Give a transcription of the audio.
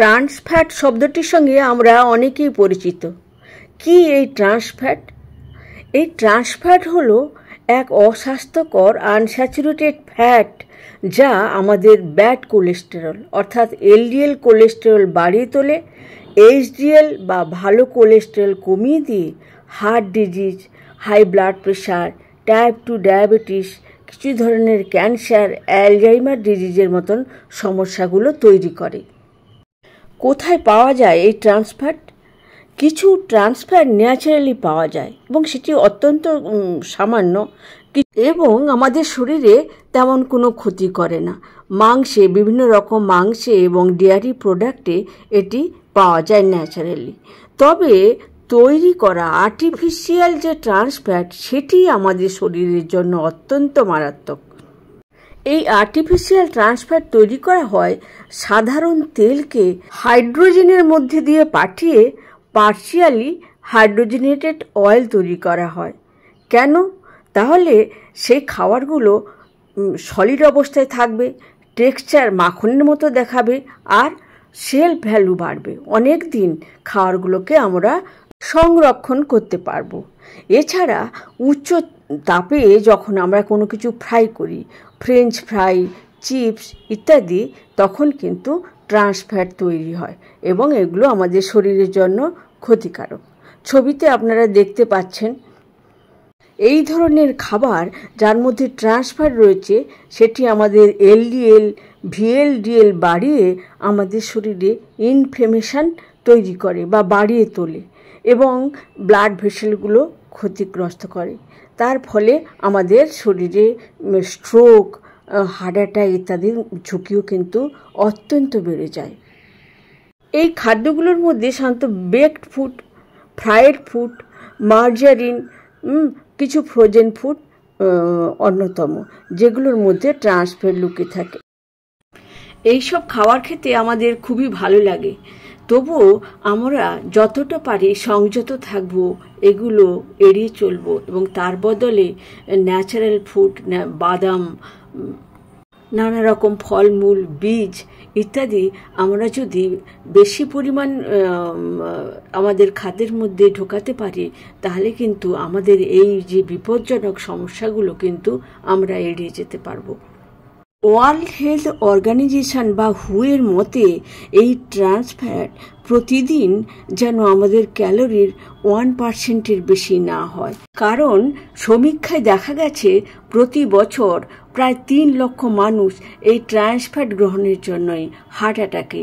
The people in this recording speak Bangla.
ট্রান্স ফ্যাট শব্দটির সঙ্গে আমরা অনেকেই পরিচিত। কি এই ট্রান্স ফ্যাট? এই ট্রান্স ফ্যাট হলো এক অস্বাস্থ্যকর আনস্যাচুরেটেড ফ্যাট যা আমাদের ব্যাড কোলেস্টেরল অর্থাৎ এলডিএল কোলেস্টেরল বাড়িয়ে তোলে, এইচডিএল বা ভালো কোলেস্টেরল কমিয়ে দিয়ে heart disease, high blood pressure, type 2 diabetes, কিছু ধরনের ক্যান্সার, অ্যালজাইমার ডিজিজের মতন সমস্যাগুলো তৈরি করে। কোথায় পাওয়া যায় এই ট্রান্স ফ্যাট? কিছু ট্রান্স ফ্যাট ন্যাচারালি পাওয়া যায় এবং সেটি অত্যন্ত সামান্য এবং আমাদের শরীরে তেমন কোনো ক্ষতি করে না। মাংসে, বিভিন্ন রকম মাংসে এবং ডেয়ারি প্রোডাক্টে এটি পাওয়া যায় ন্যাচারালি। তবে তৈরি করা আর্টিফিশিয়াল যে ট্রান্স ফ্যাট সেটি আমাদের শরীরের জন্য অত্যন্ত মারাত্মক। এই আর্টিফিশিয়াল ট্রান্স ফ্যাট তৈরি করা হয় সাধারণ তেলকে হাইড্রোজেনের মধ্যে দিয়ে পাঠিয়ে পার্শিয়ালি হাইড্রোজেনেটেড অয়েল তৈরি করা হয়। কেন? তাহলে সেই খাবারগুলো সলিড অবস্থায় থাকবে, টেক্সচার মাখনের মতো দেখাবে আর সেলফ ভ্যালু বাড়বে। অনেক দিন খাবারগুলোকে আমরা সংরক্ষণ করতে পারবো। এছাড়া উচ্চ তাপে যখন আমরা কোনো কিছু ফ্রাই করি, ফ্রেঞ্চ ফ্রাই, চিপস ইত্যাদি, তখন কিন্তু ট্রান্স ফ্যাট তৈরি হয় এবং এগুলো আমাদের শরীরের জন্য ক্ষতিকারক। ছবিতে আপনারা দেখতে পাচ্ছেন এই ধরনের খাবার যার মধ্যে ট্রান্স ফ্যাট রয়েছে সেটি আমাদের এলডিএল, ভিএলডিএল বাড়িয়ে আমাদের শরীরে ইনফ্লেমেশন তৈরি করে বা বাড়িয়ে তোলে এবং ব্লাড ভেসেলগুলো ক্ষতিগ্রস্ত করে। তার ফলে আমাদের শরীরে স্ট্রোক, হার্ট অ্যাটাক ইত্যাদির ঝুঁকিও কিন্তু অত্যন্ত বেড়ে যায়। এই খাদ্যগুলোর মধ্যে সাধারণত baked food, fried food, margarine, কিছু ফ্রোজেন ফুড অন্যতম, যেগুলোর মধ্যে ট্রান্স ফ্যাট লুকিয়ে থাকে। এইসব খাবার খেতে আমাদের খুবই ভালো লাগে, তবুও আমরা যতটা পারি সংযত থাকব, এগুলো এড়িয়ে চলব এবং তার বদলে ন্যাচারাল ফুড, বাদাম, নানা রকম ফলমূল, বীজ ইত্যাদি আমরা যদি বেশি পরিমাণ আমাদের খাদ্যের মধ্যে ঢোকাতে পারি তাহলে কিন্তু আমাদের এই যে বিপজ্জনক সমস্যাগুলো কিন্তু আমরা এড়িয়ে যেতে পারবো। ওয়ার্ল্ড হেলথ অর্গানাইজেশন বা হুয়ের মতে এই ট্রান্স ফ্যাট প্রতিদিন যেন আমাদের ক্যালোরির 1%-এর বেশি না হয়, কারণ সমীক্ষায় দেখা গেছে প্রতি বছর প্রায় 3 লক্ষ মানুষ এই ট্রান্স ফ্যাট গ্রহণের জন্যই হার্ট অ্যাটাকে